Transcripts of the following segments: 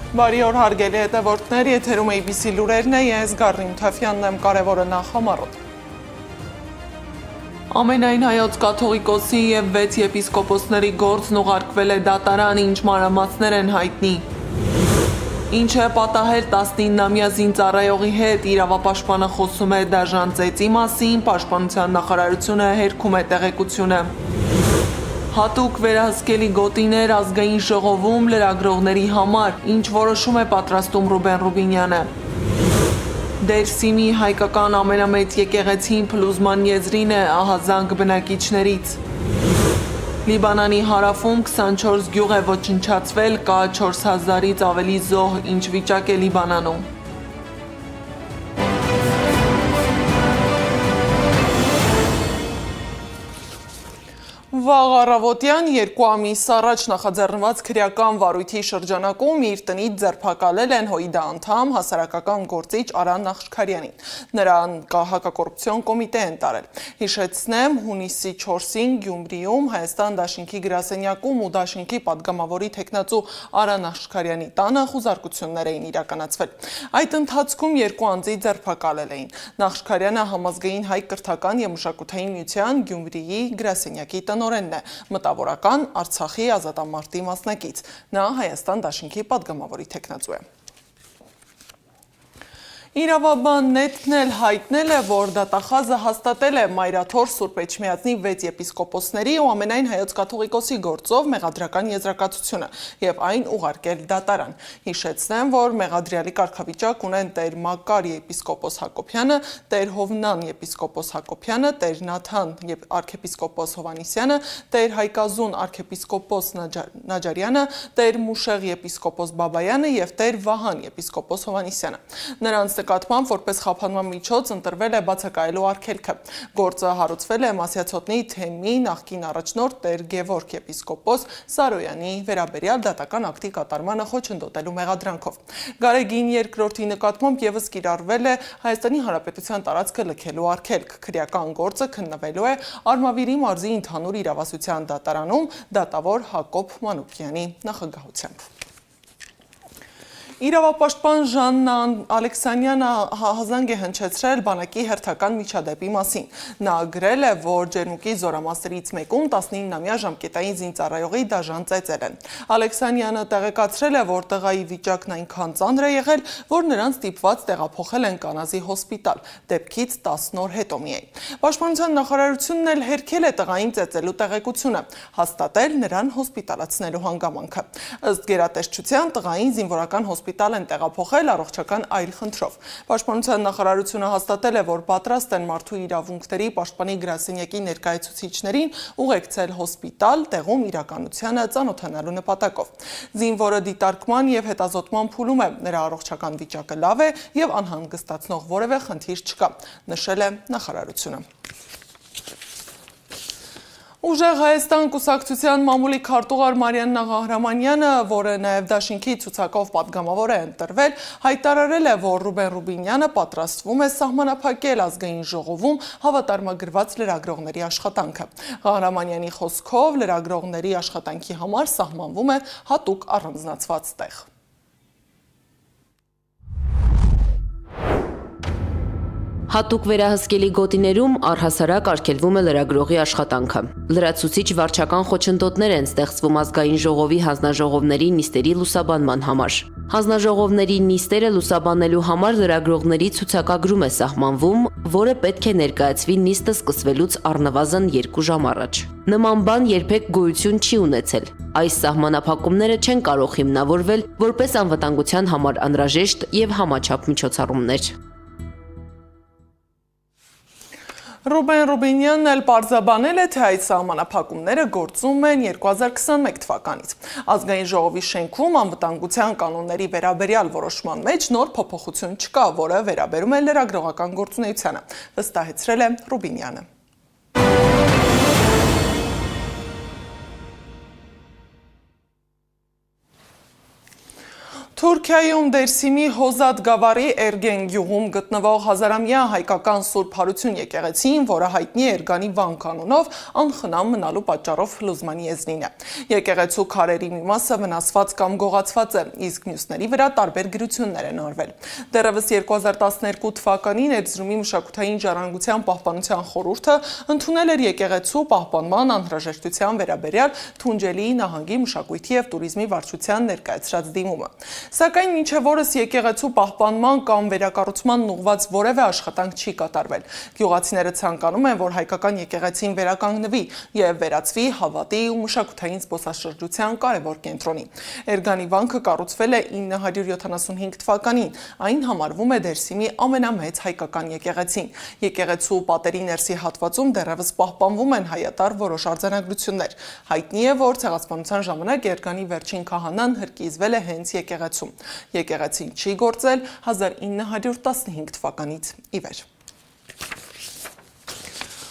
Բարի օր հարգելի հետևորդներ, եթերում ABC լուրերն է, ես Գառնի Մթեֆյանն եմ, կարևորը նախ համառոտ։ Ամենայն հայոց կաթողիկոսի և 6 եպիսկոպոսների գործն ուղարկվել է դատարան, ինչ մանրամասներ են հայտնի։ Ինչ է պատահել 19-ամյա զինծառայողի հետ, իրավապաշտպանը խոսում է դաժան ծեծի մասին, Պաշտպանության նախարարությունը հերքում է տեղեկությունը։ Հատուկ վերահսկելի գոտիներ ազգային ժողովում լրագրողների համար, ինչ որոշում է պատրաստում Ռուբեն Ռուբինյանը։ Դերսիմի հայկական ամենամեծ եկեղեցին փլուզման եզրին է ահազանգ բնակիչներից։ Լիբանանի հարավում 24 գյուղ է ոչնչացվել, կա 4000-ից ավելի զոհ, ինչ վիճակ է Լիբանանում։ Վաղ առավոտյան 2 ամիս առաջ նախաձեռնված քրեական վարույթի շրջանակում իր տնից ձերբակալել են ՀՅԴ անդամ հասարակական գործիչ Արան Նախշքարյանին։ Նրան հակակոռուպցիոն կոմիտե են տարել։ Հիշեցնեմ, հունիսի 4-ին Գյումրիում Հայաստան դաշինքի գրասենյակում ու դաշինքի падգամավորի թեկնածու Արան Նախշքարյանի տանը խուզարկություններ էին իրականացվել։ Այդ ընթացքում 2 անձի ձերբակալել էին։ Նախշքարյանը Համազգային հայ կրթական և մշակութային միության Գյումրիի գրասենյակի տնօրենն է, մտավորական Արցախի ազատամարտի մասնակից։ Նա Հայաստան դաշինքի падգամավորի թեկնածու է։ Իրավաբան.net-ն էլ հայտնել է, որ դատախազը հաստատել է Մայրաթոր Սուրբ Էջմիածնի 6 եպիսկոպոսների ու ամենայն հայոց կաթողիկոսի գործով մեղադրական եզրակացությունը և այն ուղարկել դատարան։ Հիշեցնեմ, որ մեղադրյալի կարգավիճակ ունեն Տեր Մակար եպիսկոպոս Հակոբյանը, Տեր Հովնան եպիսկոպոս Հակոբյանը, Տեր Նաթան արքեպիսկոպոս Հովանիսյանը, Տեր Հայկազուն արքեպիսկոպոս Նաջարյանը, Տեր Մուշեղ եպիսկոպոս Բաբայանը և Տեր Վահան եպիսկոպոս Հովանիսյանը։ Նրանց նկատմամբ որպես խափանման միջոց ընտրվել է բացակայելու արգելքը։ Գործը հարուցվել է Մասյացոտնի թեմի նախկին առաջնորդ Տեր Գևորգ եպիսկոպոս Սարոյանի վերաբերյալ դատական ակտի կատարմանը խոչընդոտելու մեղադրանքով։ Գարեգին II-ի նկատմամբ ևս կիրառվել է Հայաստանի Հանրապետության տարածքը լքելու արգելք։ Քրեական գործը քննվելու է Արմավիրի մարզի ընդհանուր իրավասության դատարանում դատավոր Հակոբ Մանուկյանի նախագահությամբ։ Իրավապաշտպան Ժաննա Ալեքսանյանը ահազանգ է հնչեցրել բանակի հերթական միջադեպի մասին։ Նա գրել է, որ Ջերմուկի զորամասերից մեկում 19-ամյա ժամկետային զինծառայողի դաժան ծեծել են։ Ալեքսանյանը տեղեկացրել է, որ տղայի վիճակն այնքան ծանր է եղել, որ նրան ստիպված տեղափոխել են Կանազի հոսպիտալ, դեպքից 10 օր հետո միայն։ Պաշտպանության նախարարությունն էլ հերքել է տղային ծեծելու տեղեկությունը, հաստատել նրան հոսպիտալացնելու հանգամանքը։ Ըստ գերատեսչության տղային զինվորական հոսպիտալ են տեղափոխել առողջական այլ խնդրով։ Պաշտպանության նախարարությունը հաստատել է, որ պատրաստ են մարդու իրավունքների պաշտպանի գրասենյակի ներկայացուցիչներին ուղեկցել հոսպիտալ, տեղում իրականությանը ծանոթանալու նպատակով։ Զինվորը դիտարկման և հետազոտման փուլում է, նրա առողջական վիճակը լավ է և անհանգստացնող որևէ խնդիր չկա, նշել է նախարարությունը։ Ուժեղ Հայաստան կուսակցության մամուլի քարտուղար Մարիաննա Ղահրամանյանը, որը նաև դաշինքի ցուցակով падգամավոր է ընտրվել, հայտարարել է, որ Ռուբեն Ռուբինյանը պատրաստվում է սահմանափակել ազգային ժողովում հավատարմագրված լրագրողների աշխատանքը։ Ղահրամանյանի խոսքով լրագրողների աշխատանքի համար սահմանվում է հատուկ առանձնացված տեղ։ Հատուկ վերահսկելի գոտիներում առհասարակ արգելվում է լրագրողի աշխատանքը։ Լրացուցիչ վարչական խոչընդոտներ են ստեղծվում ազգային ժողովի հանձնաժողովների նիստերի լուսաբանման համար։ Հանձնաժողովների նիստերը լուսաբանելու համար լրագրողների ցուցակագրում է սահմանվում, որը պետք է ներկայացվի նիստը սկսվելուց առնվազն 2 ժամ առաջ։ Նման բան երբեք գոյություն չի ունեցել։ Այս սահմանափակումները չեն կարող հիմնավորվել որպես անվտանգության համար անհրաժեշտ և համաչափ միջոցառումներ։ Ռուբեն Ռուբինյանն էլ պարզաբանել է, թե այդ սահմանափակումները գործում են 2021 թվականից։ Ազգային ժողովի շենքում անվտանգության կանոնների վերաբերյալ որոշման մեջ նոր փոփոխություն չկա, որը վերաբերում է լրագրողական գործունեությանը, վստահեցրել է Ռուբինյանը։ Թուրքիայում Դերսիմի Հոզատ Գավարի Էրգեն գյուղում գտնվող հազարամյա հայկական Սուրբ Հարություն եկեղեցին, որը հայտնի է Էրգանի վանք անունով, անխնամ մնալու պատճառով լուզմանի եզնին է։ Եկեղեցու քարերի մի մասը վնասված կամ գողացված է, իսկ մյուսների վրա տարբեր գրություններ են արվել։ Դեռևս 2012 թվականին Էրզրումի մշակութային ժառանգության պահպանության խորհուրդը ընդունել էր եկեղեցու պահպանման անհրաժեշտության վերաբերյալ Թունջելի նահանգի մշակույթի և տուրիզմի վարչության ներկայացրած դիմումը։ Սակայն մինչև օրս եկեղեցու պահպանման կամ վերակառուցման ուղղված որևէ աշխատանք չի կատարվել։ Գյուղացիները ցանկանում են, որ հայկական եկեղեցին վերականգնվի և վերածվի հավատի ու մշակութային զբոսաշրջության կարևոր կենտրոնի։ Էրգանի վանքը կառուցվել է 975 թվականին, այն համարվում է Դերսիմի ամենամեծ հայկական եկեղեցին։ Եկեղեցու պատերի ներսի հատվածում դեռևս պահպանվում են հայատար որոշ արձանագրություններ։ Հայտնի է, որ ցեղասպանության ժամանակ Էրգանի վերջին քահանան հրկիզվել է հենց եկեղեցում։ Եկեղեցին չի գործել 1915 թվականից ի վեր։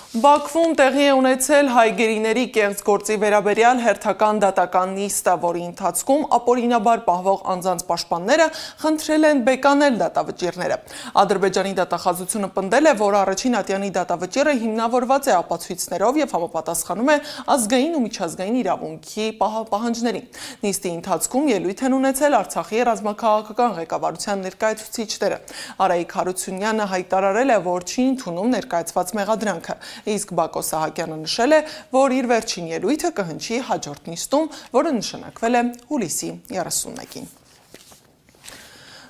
Բաքվում տեղի է ունեցել հայ գերիների կեղծ գործի վերաբերյալ հերթական դատական նիստը, որի ընթացքում ապօրինաբար պահվող անձանց պաշտպանները խնդրել են բեկանել դատավճիռները։ Ադրբեջանի դատախազությունը պնդել է, որ առաջին ատյանի դատավճիռը հիմնավորված է ապացույցներով և համապատասխանում է ազգային ու միջազգային իրավունքի պահանջներին։ Նիստի ընթացքում ելույթ են ունեցել Արցախի ռազմաքաղաքական ղեկավարության ներկայացուցիչները։ Արայիկ Հարությունյանը հայտարարել է, որ չի ընդունում ներկայացված մեղադրանքը, իսկ Բակո Սահակյանը նշել է, որ իր վերջին ելույթը կհնչի հաջորդ նիստում, որը նշանակվել է հուլիսի 31-ին։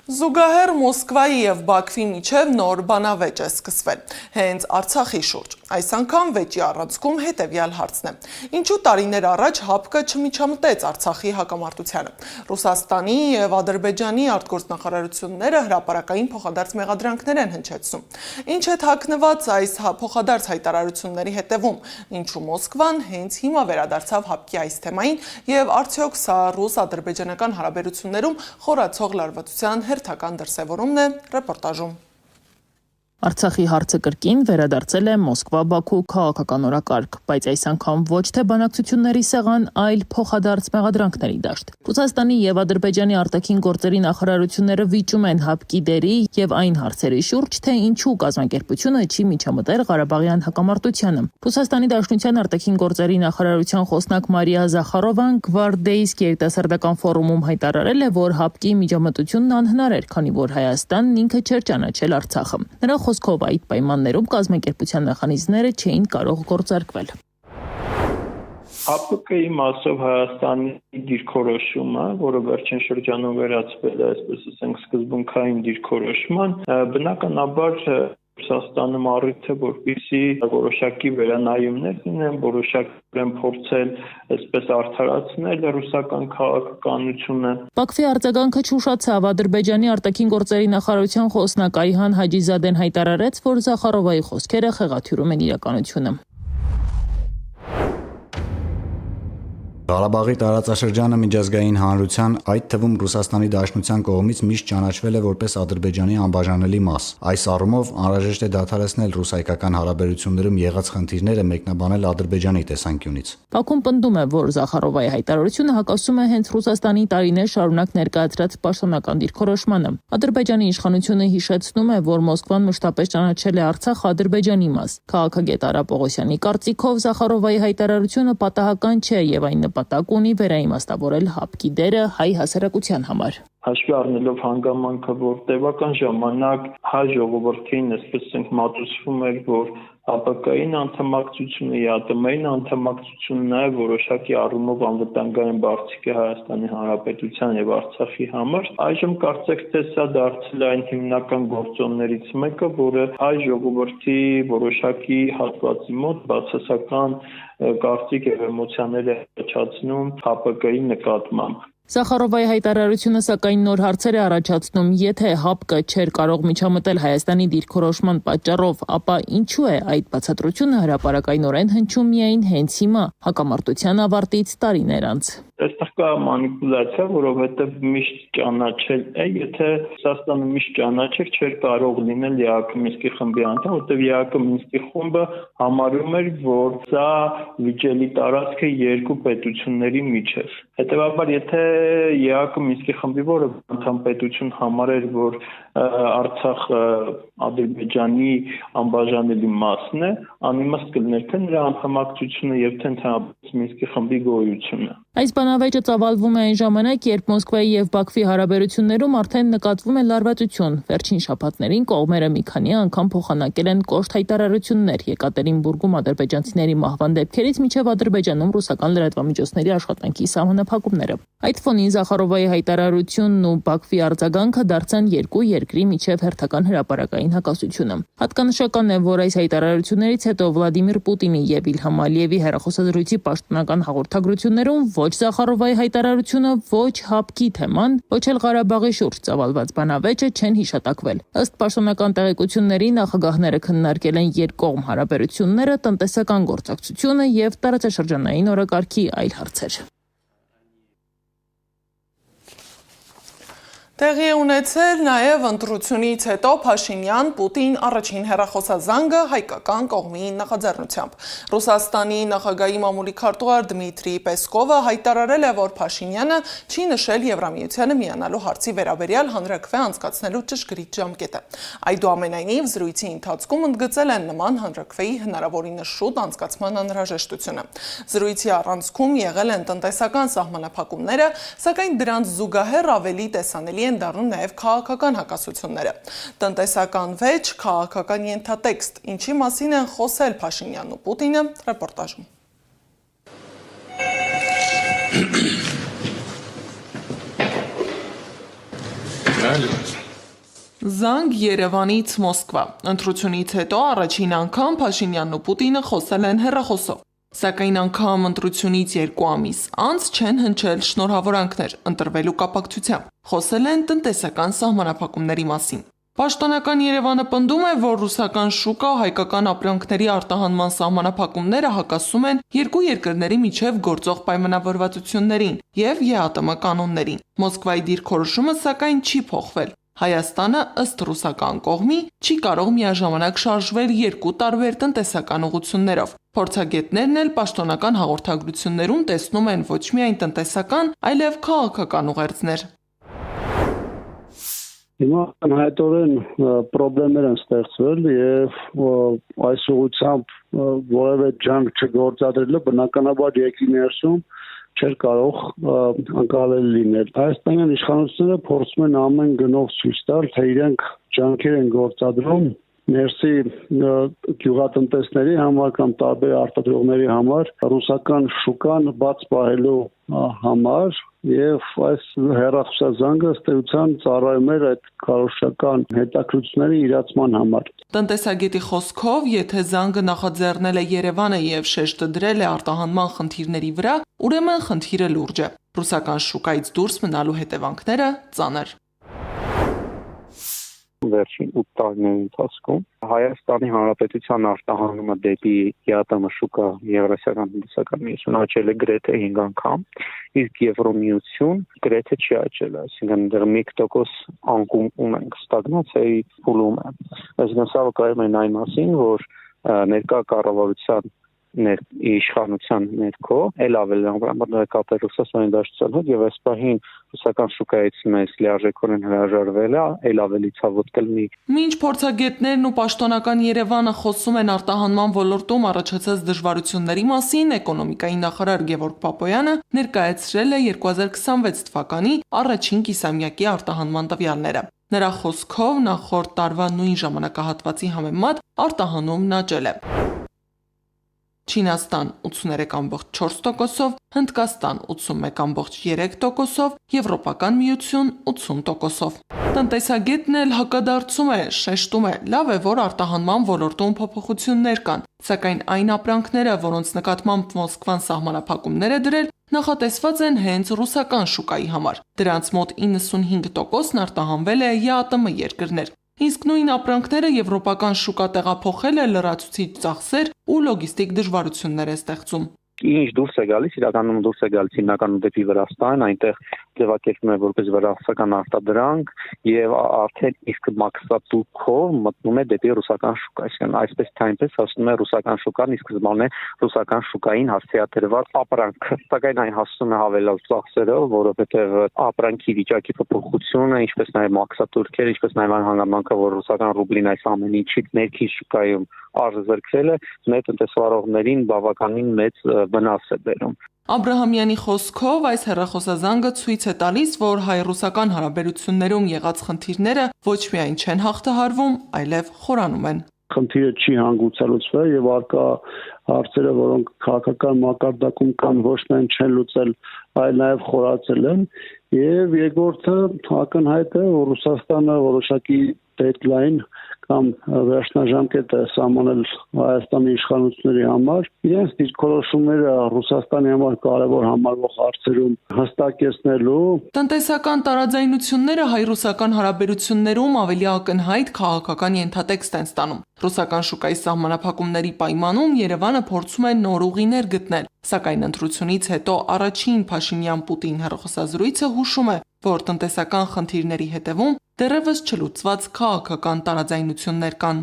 Զուգահեռ Մոսկվայի և Բաքվի միջև նոր բանավեճ է սկսվել, հենց Արցախի շուրջ։ Այս անգամ վեճի առանցքում հետևյալ հարցն է. ինչու տարիներ առաջ ՀԱՊԿ չմիջամտեց Արցախի հակամարտությանը։ Ռուսաստանի և Ադրբեջանի արտգործնախարարությունները հրապարակային փոխադարձ մեղադրանքներ են հնչեցնում։ Ինչ է թաքնված այս փոխադարձ հայտարարությունների հետևում, ինչու Մոսկվան հենց հիմա վերադարձավ ՀԱՊԿ-ի այս թեմային և արդյոք սա ռուս-ադրբեջանական հարաբերություններում խորացող լարվածության հերթական դրսևորումն է ռեպորտաժում։ Արցախի հարցը կրկին վերադարձել է Մոսկվա-Բաքու քաղաքական օրակարգ, բայց այս անգամ ոչ թե բանակցությունների սեղան, այլ փոխադարձ մեղադրանքների դաշտ։ Ռուսաստանի և Ադրբեջանի արտաքին գործերի նախարարությունները վիճում են ՀԱՊԿ-ի դերի և այն հարցերի շուրջ, թե ինչու կազմակերպությունը չի միջամտել Ղարաբաղյան հակամարտությանը։ Ռուսաստանի Դաշնության արտաքին գործերի նախարարության խոսնակ Մարիա Զախարովան Գվարդեյսկ երիտասարդական ֆորումում հայտարարել է, որ ՀԱՊԿ-ի միջամտությունն անհնար էր, քանի որ Հայաստանն ինքը չէր ճանաչել Արցախը։ Նրա խոսքով այդ պայմաններում կազմակերպության մեխանիզմները չէին կարող գործարկվել։ ՀԱՊԿ-ի մասով Հայաստանի դիրքորոշումը, որը վերջին շրջանում վերածվել է, այսպես ասենք, սկզբունքային դիրքորոշման, բնականաբար Ռուսաստանը առիթ է, որպեսզի որոշակի վերանայումներ լինեն, որոշակի փորձել այսպես արդարացնել ռուսական քաղաքականությունը։ Բաքվի արձագանքը չուշացավ։ Ադրբեջանի արտաքին գործերի նախարարության խոսնակ Այհան Հաջիզադեն հայտարարեց, որ Զախարովայի խոսքերը խեղաթյուրում են իրականությունը։ Ղարաբաղի տարածաշրջանը միջազգային հանրության, այդ թվում Ռուսաստանի Դաշնության կողմից միշտ ճանաչվել է որպես Ադրբեջանի անբաժանելի մաս։ Այս առումով անհրաժեշտ է դադարեցնել ռուս-հայկական հարաբերություններում եղած խնդիրները մեկնաբանել Ադրբեջանի տեսանկյունից։ Բաքուն պնդում է, որ Զախարովայի հայտարարությունը հակասում է հենց Ռուսաստանի տարիներ շարունակ ներկայացրած պաշտոնական դիրքորոշմանը։ Ադրբեջանի իշխանությունը հիշեցնում է, որ Մոսկվան մշտապես ճանաչել է Արցախը Ադրբեջանի մաս։ Քաղաքագետ Արա Պողոսյանի կարծիքով Զախարովայի հայտարարությունը պատահական չէ եւ այն նպատակ ունի վերաիմաստավորել ՀԱՊԿ-ի դերը հայ հասարակության համար։ Հաշվի առնելով հանգամանքը, որ տևական ժամանակ հայ ժողովրդին, այսպես ասենք, մատուցվում էր, որ ՀԱՊԿ-ին անդամակցությունը, ԵԱՏՄ-ին անդամակցությունը նաև որոշակի առումով անվտանգային բարձիկ է Հայաստանի Հանրապետության եւ Արցախի համար, այժմ կարծեք թե սա դարձել է այն հիմնական գործոններից մեկը, որը հայ ժողովրդի որոշակի հատվածի մոտ բացասական կարծիք եւ էմոցիաներ է առաջացնում ՀԱՊԿ-ի նկատմամբ։ Զախարովայի հայտարարությունը սակայն նոր հարցեր է առաջացնում, եթե ՀԱՊԿ-ը չէր կարող միջամտել Հայաստանի դիրքորոշման պատճառով, ապա ինչու է այդ բացատրությունը հրապարակայնորեն հնչում միայն հենց հիմա, հակամարտության ավարտից տարիներ անց։ Այստեղ կա մանիպուլյացիա, որովհետև միշտ ճանաչել է, եթե Ռուսաստանը միշտ ճանաչեր, չէր կարող լինել ԵԱԿ Մինսկի խմբի անդամ, որտեղ ԵԱԿ Մինսկի խումբը համարում էր, որ սա վիճելի տարածք է երկու պետությունների միջև։ Հետևաբար, եթե ԵԱԿ-ը Մինսկի խմբի, որը անդամ պետություն համարեր, որ Արցախը Ադրբեջանի անբաժանելի մասն է, անիմաստ կլիներ թե նրա անդամակցությունը եւ թե ընդհանրապես Մինսկի խմբի գոյությունը։ Այս բանավեճը ծավալվում է այն ժամանակ, երբ Մոսկվայի եւ Բաքվի հարաբերություններում արդեն նկատվում է լարվածություն։ Վերջին շաբաթներին կողմերը մի քանի անգամ փոխանակել են կոշտ հայտարարություններ Եկատերինբուրգում ադրբեջանցիների մահվան դեպքերից մինչև Ադրբեջանում ռուսական լրատվամիջոցների աշխատանքի սահմանափակումները։ Այդ ֆոնին Զախարովայի հայտարարությունն ու Բաքվի արձագանքը դարձան երկու երկրի միջև հերթական հրապարակային հակասությունը։ Հատկանշական է, որ այս հայտարարություններից հետո Վլադիմիր Պուտինի եւ Իլհամ Ալիևի հեռախոսազրույցի պաշտոնական հաղորդագրություններում ոչ Զախարովայի հայտարարությունը, ոչ հապկի թեման, ոչ էլ Ղարաբաղի շուրջ ծավալված բանավեճը չեն հիշատակվել։ Ըստ պաշտոնական տեղեկությունների նախագահները քննարկել են երկկողմ հարաբերությունները, տնտեսական գործակցությունը եւ տարածաշրջանային օրակարգի այլ հարցեր։ Տեղի է ունեցել նաև ընտրությունից հետո Փաշինյան-Պուտին առաջին հեռախոսազանգը հայկական կողմի նախաձեռնությամբ։ Ռուսաստանի նախագահի մամուլի քարտուղար Դմիտրի Պեսկովը հայտարարել է, որ Փաշինյանը չի նշել Եվրամիությանը միանալու հարցի վերաբերյալ հանրաքվե անցկացնելու ճշգրիտ ժամկետը։ Այդուամենայնիվ զրույցի ընթացքում ընդգծել են նման հանրաքվեի հնարավորինս շուտ անցկացման անհրաժեշտությունը։ Զրույցի առանցքում եղել են տնտեսական սահմանափակումները, սակայն դրանց զուգահեռ ավելի տեսանելի են դառնում նաև քաղաքական հակասությունները։ Տնտեսական վեճ, քաղաքական ենթատեքստ, ինչի մասին են խոսել Փաշինյանն ու Պուտինը, ռեպորտաժում։ Զանգ Երևանից Մոսկվա։ Ընտրությունից հետո առաջին անգամ Փաշինյանն ու Պուտինը խոսել են հեռախոսով։ Սակայն անգամ ընտրությունից 2 ամիս անց չեն հնչել շնորհավորանքներ ընտրվելու կապակցությամբ։ Խոսել են տնտեսական սահմանափակումների մասին։ Պաշտոնական Երևանը պնդում է, որ ռուսական շուկա հայկական ապրանքների արտահանման սահմանափակումները հակասում են երկու երկրների միջև գործող պայմանավորվածություններին և ԵԱՏՄ կանոններին։ Մոսկվայի դիրքորոշումը սակայն չի փոխվել։ Հայաստանը ըստ ռուսական կողմի չի կարող միաժամանակ շարժվել երկու տարբեր տնտեսական ուղղություններով։ Փորձագետներն էլ պաշտոնական հաղորդագրություններում տեսնում են ոչ միայն տնտեսական, այլև քաղաքական ուղերձներ։ Հիմա անհայտորեն խնդիրներ են ստեղծվել եւ այս ուղղությամբ որևէ ջանք չգործադրելը բնականաբար երկրի ներսում չէր կարող անկարելի լինել։ Հայաստանյան իշխանությունները փորձում են ամեն գնով ցույց տալ, թե իրենք ջանքեր են գործադրում ներսի գյուղատնտեսների համար կամ տարբեր արտադրողների համար ռուսական շուկան բաց պահելու համար եւ այս հեռախոսազանգը ըստ էության ծառայում էր այդ քարոզչական հետաքրքրությունների իրացման համար։ Տնտեսագետի խոսքով, եթե զանգը նախաձեռնել է Երևանը եւ շեշտը դրել է արտահանման խնդիրների վրա, ուրեմն խնդիրը լուրջ է։ Ռուսական շուկայից դուրս մնալու հետևանքները ծանր։ Վերջին 8 տարիների ընթացքում Հայաստանի Հանրապետության արտահանումը դեպի ԵԱՏՄ շուկա Եվրասիական տնտեսական միություն աճել է գրեթե 5 անգամ, իսկ Եվրոմիություն գրեթե չի աճել, այսինքն դեռ 1% անկում ունենք, ստագնացիայի փուլում է։ Այսինքն սա վկայում է այն մասին, որ ներկա կառավարության իշխանության ներքո էլ ավելի ամբողջ կապեր Ռուսաստանի Դաշնության հետ եւ այս պահին ռուսական շուկայից մեզ լիարժեքորեն հրաժարվելը էլ ավելի ցավոտ կլինի։ Մինչ փորձագետներն ու պաշտոնական Երևանը խոսում են արտահանման ոլորտում առաջացած դժվարությունների մասին, էկոնոմիկայի նախարար Գևորգ Պապոյանը ներկայացրել է 2026 թվականի առաջին կիսամյակի արտահանման տվյալները։ Նրա խոսքով նախորդ տարվա նույն ժամանակահատվածի համեմատ արտահանումն աճել է։ Չինաստան 83.4%, Հնդկաստան 81.3%, Եվրոպական միություն 80%։ Տնտեսագետն էլ հակադարձում է, շեշտում է, լավ է, որ արտահանման ոլորտում փոփոխություններ կան, սակայն այն ապրանքները, որոնց նկատմամբ Մոսկվան սահմանափակումներ է դրել, նախատեսված են հենց ռուսական շուկայի համար։ Դրանց մոտ 95%-ն արտահանվել է ԵԱՏՄ երկրներ։ Իսկ նույն ապրանքները եվրոպական շուկա տեղափոխելը լրացուցիչ ծախսեր ու լոգիստիկ դժվարություններ է ստեղծում։ Ինչ դուրս է գալիս, իրականում դուրս է գալիս հիմնականում դեպի Վրաստան, այնտեղ ձևակերպվում է որպես վրացական արտադրանք եւ արդեն իսկ մաքսատուքով մտնում է դեպի ռուսական շուկա, այսինքն այսպես թե այնպես հասնում է ռուսական շուկան, իսկ սկզբանե ռուսական շուկային հասցեատրված ապրանք, սակայն այն հասնում է հավելյալ ծախսերով, որովհետեւ ապրանքի վիճակի փոփոխությունը, ինչպես նաեւ մաքսատուրքերը, ինչպես նաեւ այն հանգամանքը, որ ռուսական ռուբլին այս ամեն ինչի ներքին շուկայում արձզրկվել է, մեր տնտեսվարողներին բավականին մեծ վնաս է բերում։ Աբրահամյանի խոսքով այս հեռախոսազանգը ցույց է տալիս, որ հայ-ռուսական հարաբերություններում եղած խնդիրները ոչ միայն չեն հաղթահարվում, այլև խորանում են։ Խնդիրը չի հանգուցալուծվել եւ արկա հարցերը, որոնք քաղաքական մակարդակում կան, ոչ միայն չեն լուծել, այլ նաեւ խորացել են։ Եվ երկրորդը ակնհայտ է, որ Ռուսաստանը որոշակի դեդլայն կամ վերջնաժամկետ է սահմանել Հայաստանի իշխանությունների համար, իրենց դիրքորոշումները Ռուսաստանի համար կարևոր համարվող հարցերում հստակեցնելու։ Տնտեսական տարաձայնությունները հայ-ռուսական հարաբերություններում ավելի ակնհայտ քաղաքական ենթատեքստ են ստանում։ Ռուսական շուկայի սահմանափակումների պայմանում Երևանը փորձում է նոր ուղիներ գտնել, սակայն ընտրությունից հետո առաջին Փաշինյան-Պուտին հեռախոսազրույցը հուշում է, որ տնտեսական խնդիրների հետևում դեռևս չլուծված քաղաքական տարաձայնություններ կան։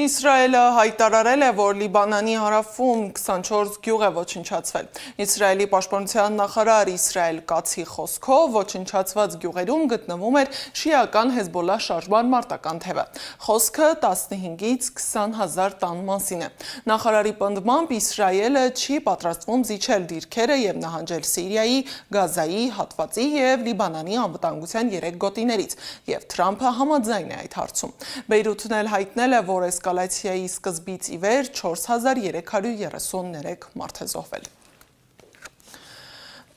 Իսրայելը հայտարարել է, որ Լիբանանի հարավում 24 գյուղ է ոչնչացվել։ Իսրայելի պաշտպանության նախարար Իսրայել Կացի խոսքով ոչնչացված գյուղերում գտնվում էր շիական Հեզբոլլա շարժման մարտական թևը։ Խոսքը 15-ից 20,000 տան մասին է։ Նախարարի պնդմամբ Իսրայելը չի պատրաստվում զիջել դիրքերը եւ նահանջել Սիրիայի, Գազայի հատվածի եւ Լիբանանի անվտանգության 3 գոտիներից, եւ Թրամփը համաձայն է այդ հարցում։ Բեյրութն էլ հայտնել է, որ էսկալացիայի սկզբից ի վեր 4333 մարդ է զոհվել։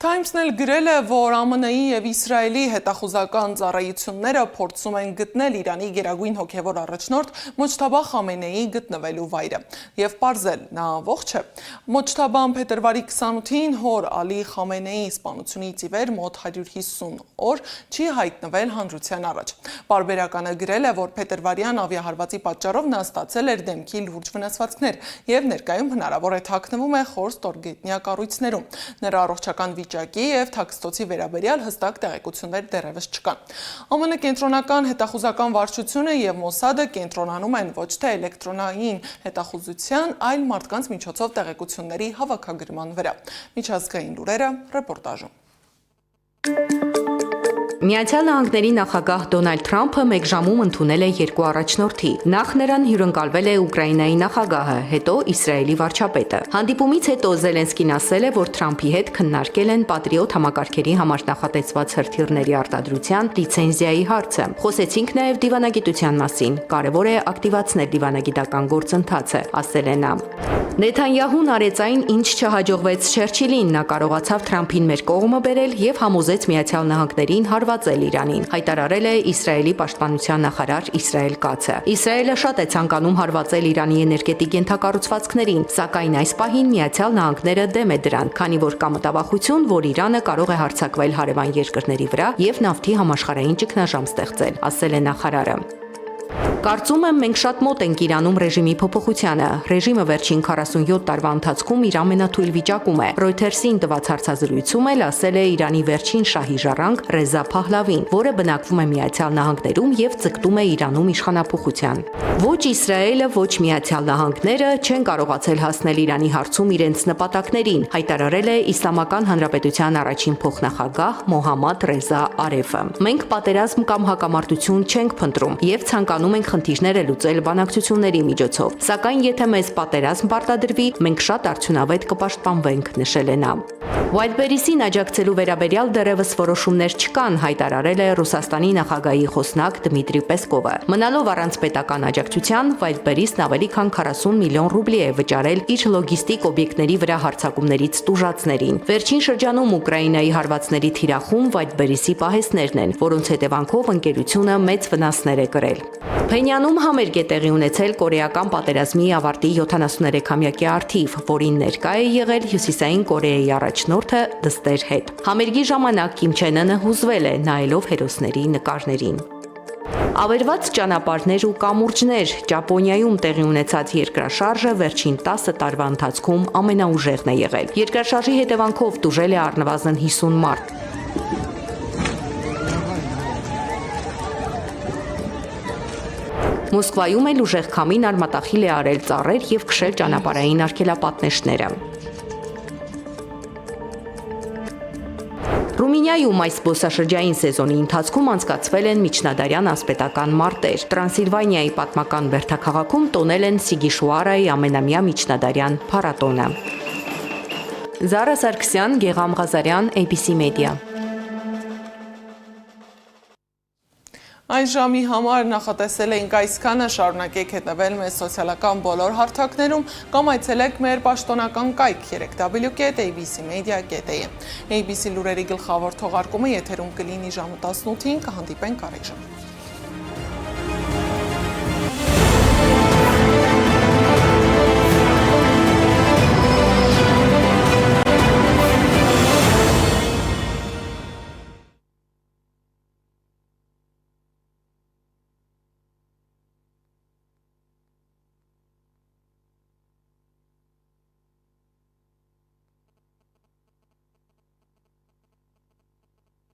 Times-ն էլ գրել է, որ ԱՄՆ-ի եւ Իսրայելի հետախուզական ծառայությունները փորձում են գտնել Իրանի գերագույն հոգևոր առաջնորդ Մոջթաբա Խամենեիի գտնվելու վայրը եւ պարզել նա ողջ է։ Մոջթաբան փետրվարի 28-ին հոր Ալի Խամենեիի սպանությունից ի վեր մոտ 150 օր չի հայտնվել հանրության առաջ։ Պարբերականը գրել է, որ փետրվարյան ավիահարվածի պատճառով նա ստացել էր դեմքի լուրջ վնասվածքներ եւ ներկայում հնարավոր է թաքնվում է խոր ստորգետնյա կառույցներում։ Նրա առողջական վիճակի եւ թաքստոցի վերաբերյալ հստակ տեղեկություններ դեռևս չկան։ ԱՄՆ կենտրոնական հետախուզական վարչությունը եւ Մոսադը կենտրոնանում են ոչ թե էլեկտրոնային հետախուզության, այլ մարդկանց միջոցով տեղեկությունների հավաքագրման վրա։ Միջազգային լուրերը ռեպորտաժում։ Միացյալ Նահանգների նախագահ Դոնալդ Թրամփը մեկ ժամում ընդունել է 2 առաջնորդի։ Նախ նրան հյուրընկալվել է Ուկրաինայի նախագահը, հետո Իսրայելի վարչապետը։ Հանդիպումից հետո Զելենսկին ասել է, որ Թրամփի հետ քննարկել են Պատրիոտ համակարգերի համար նախատեսված հրթիռների արտադրության լիցենզիայի հարցը։ Խոսեցինք նաև դիվանագիտության մասին։ Կարևոր է ակտիվացնել դիվանագիտական գործընթացը, ասել է նա։ Նեթանյահուն արեց այն, ինչ չհաջողվեց Չերչիլին, նա կարողացավ Թրամփին մեր կողմը բերել եւ համոզեց Միացյալ Նահանգներին հարվածել Իրանին, հայտարարել է Իսրայելի պաշտպանության նախարար Իսրայել Կացը։ Իսրայելը շատ է ցանկանում հարվածել Իրանի էներգետիկ ենթակառուցվածքներին, սակայն այս պահին Միացյալ Նահանգները դեմ է դրան, քանի որ կա մտավախություն, որ Իրանը կարող է հարձակվել հարևան երկրների վրա եւ նավթի համաշխարհային ճգնաժամ ստեղծել, ասել է նախարարը։ Կարծում եմ, մենք շատ մոտ ենք Իրանում ռեժիմի փոփոխությանը։ Ռեժիմը վերջին 47 տարվա ընթացքում իր ամենաթույլ վիճակում է։ Reuters-ին տված հարցազրույցում էլ ասել է Իրանի վերջին շահի ժառանգ Ռեզա Փահլավին, որը բնակվում է Միացյալ Նահանգներում եւ ձգտում է Իրանում իշխանափոխության։ Ոչ Իսրայելը, ոչ Միացյալ Նահանգները չեն կարողացել հասնել Իրանի հարցում իրենց նպատակներին, հայտարարել է Իսլամական Հանրապետության առաջին փոխնախագահ Մոհամմադ Ռեզա Արեֆը։ Մենք պատերազմ կամ հակամարտություն չենք փնտրում եւ ցանկանում ենք խնդիրները լուծել բանակցությունների միջոցով, սակայն եթե մեզ պատերազմ պարտադրվի, մենք շատ արդյունավետ կպաշտպանվենք, նշել է նա։ Wildberries-ին աջակցելու վերաբերյալ դեռևս որոշումներ չկան, հայտարարել է Ռուսաստանի նախագահի խոսնակ Դմիտրի Պեսկովը։ Մնալով առանց պետական աջակցության, Wildberries-ն ավելի քան 40 միլիոն ռուբլի է վճարել իր լոգիստիկ օբյեկտների վրա հարձակումներից տուժածներին։ Վերջին շրջանում Ուկրաինայի հարվածների թիրախում Wildberries-ի պահեստներն են, որոնց հետևանքով ընկերությունը մեծ վնասներ է կրել։ Փենյանում համերգ է տեղի ունեցել կորեական պատերազմի ավարտի 73-ամյակի առթիվ, որին ներկա է եղել Հյուսիսային Կորեայի առաջնորդը դստեր հետ։ Համերգի ժամանակ Կիմ Չեն Ընը հուզվել է նայելով հերոսների նկարներին։ Ավերված ճանապարհներ ու կամուրջներ Ճապոնիայում տեղի ունեցած երկրաշարժը վերջին 10 տարվա ընթացքում ամենաուժեղն է եղել։ Երկրաշարժի հետևանքով տուժել է առնվազն 50 մարդ։ Մոսկվայում էլ ուժեղ քամին արմատախիլ է արել ծառեր եւ քշել ճանապարհային արգելապատնեշները։ Ռումինիայում այս զբոսաշրջային սեզոնի ընթացքում անցկացվել են միջնադարյան ասպետական մարտեր։ Տրանսիլվանիայի պատմական Բերթաքաղաքում տոնել են Սիգիշուարայի ամենամյա միջնադարյան փառատոնը։ Զարա Սարգսյան, Գեգամ Ղազարյան, ABC Media։ Այս ժամի համար նախատեսել էինք այսքանը, շարունակեք հետևել մեզ սոցիալական բոլոր հարթակներում կամ այցելեք մեր պաշտոնական կայք www.abcmedia.am։ ABC լուրերի գլխավոր թողարկումը եթերում կլինի ժամը 18-ին, կհանդիպենք առայժմ։